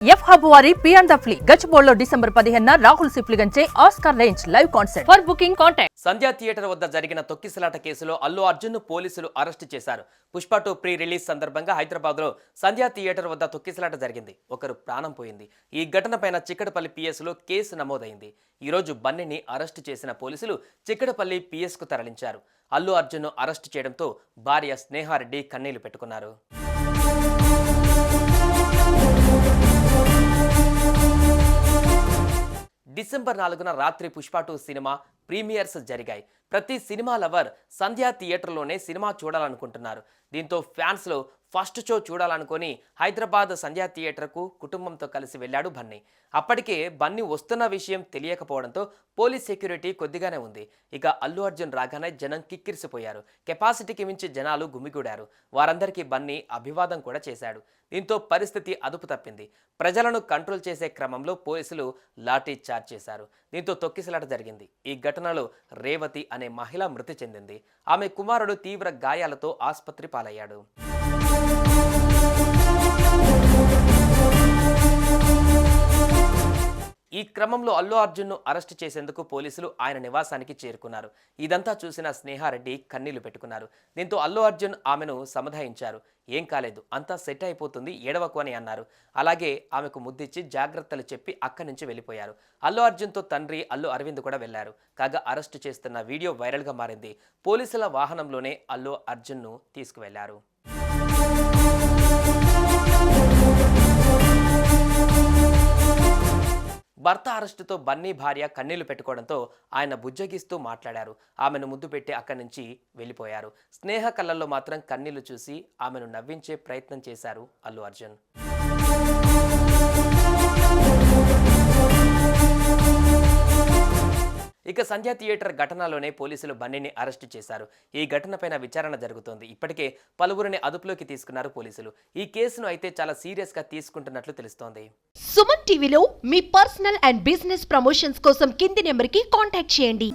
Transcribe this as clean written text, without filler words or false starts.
F hub వారి పియాన్ ద ఫ్లీ గచ్చిబౌలిలో డిసెంబర్ 15న రాహుల్ సిప్లిగంచే Oscar range live concert. For booking contact. Sandhya theatre వద్ద జరిగిన తొక్కిసలాట కేసులో అల్లు అర్జున్ ను పోలీసులు అరెస్టు చేశారు. పుష్ప 2 ప్రీ రిలీజ్ సందర్భంగా హైదరాబాద్ లో సంధ్యా థియేటర్ వద్ద తొక్కిసలాట జరిగింది. ఒకరు ప్రాణం పోయింది. ఈ ఘటనపైన చిక్కడపల్లి పిఎస్ లో కేసు నమోదైంది. ఈ రోజు బన్నీని అరెస్టు చేసిన పోలీసులు చిక్కడపల్లి పిఎస్ కు తరలించారు. అల్లు అర్జున్ ను అరెస్టు చేయడంతో భార్య స్నేహారెడ్డి కన్నీళ్లు పెట్టుకున్నారు. డిసెంబర్ 4న రాత్రి పుష్ప 2 సినిమా ప్రీమియర్స్ జరిగాయి. ప్రతి సినిమా లవర్ సంధ్యా థియేటర్లోనే సినిమా చూడాలనుకుంటున్నారు. దీంతో ఫ్యాన్స్లో ఫస్ట్ షో చూడాలనుకొని హైదరాబాద్ సంధ్యా థియేటర్కు కుటుంబంతో కలిసి వెళ్ళాడు బన్నీ. అప్పటికే బన్నీ వస్తున్న విషయం తెలియకపోవడంతో పోలీస్ సెక్యూరిటీ కొద్దిగానే ఉంది. ఇక అల్లు అర్జున్ రాగానే జనం కిక్కిరిసిపోయారు. కెపాసిటీకి మించి జనాలు గుమిగూడారు. వారందరికీ బన్నీ అభివాదం కూడా చేశాడు. దీంతో పరిస్థితి అదుపు తప్పింది. ప్రజలను కంట్రోల్ చేసే క్రమంలో పోలీసులు లాఠీ చార్జ్ చేశారు. దీంతో తొక్కిసలాట జరిగింది. ఈ ఘటనలో రేవతి అనే మహిళ మృతి చెందింది. ఆమె కుమారుడు తీవ్ర గాయాలతో ఆసుపత్రి పాలయ్యాడు. ఈ క్రమంలో అల్లు అర్జున్ ను అరెస్ట్ చేసేందుకు పోలీసులు ఆయన నివాసానికి చేరుకున్నారు. ఇదంతా చూసిన స్నేహారెడ్డి కన్నీళ్లు పెట్టుకున్నారు. దీంతో అల్లు అర్జున్ ఆమెను సమాధాయించారు. ఏం కాలేదు, అంతా సెట్ అయిపోతుంది, ఏడవకు అని అన్నారు. అలాగే ఆమెకు ముద్దిచ్చి జాగ్రత్తలు చెప్పి అక్కడి నుంచి వెళ్ళిపోయారు. అల్లు అర్జున్తో తండ్రి అల్లు అరవింద్ కూడా వెళ్లారు. కాగా అరెస్టు చేస్తున్న వీడియో వైరల్గా మారింది. పోలీసుల వాహనంలోనే అల్లు అర్జున్ను తీసుకువెళ్లారు. భర్త అరెస్టుతో బన్నీ భార్య కన్నీళ్లు పెట్టుకోవడంతో ఆయన బుజ్జగిస్తూ మాట్లాడారు. ఆమెను ముద్దు పెట్టి అక్కడి నుంచి వెళ్ళిపోయారు. స్నేహ కళ్ళల్లో మాత్రం కన్నీళ్లు చూసి ఆమెను నవ్వించే ప్రయత్నం చేశారు అల్లు అర్జున్. ఇక సంధ్యా థియేటర్ ఘటనలోనే పోలీసులు బన్నీని అరెస్టు చేశారు. ఈ ఘటనపైన విచారణ జరుగుతోంది. ఇప్పటికే పలువురిని అదుపులోకి తీసుకున్నారు పోలీసులు. ఈ కేసును అయితే చాలా సీరియస్ గా తీసుకుంటున్నట్లు తెలుస్తోంది. సుమన్ టీవీలో మీ పర్సనల్ అండ్ బిజినెస్ ప్రమోషన్స్ కోసం కింది నెంబర్కి కాంటాక్ట్ చేయండి.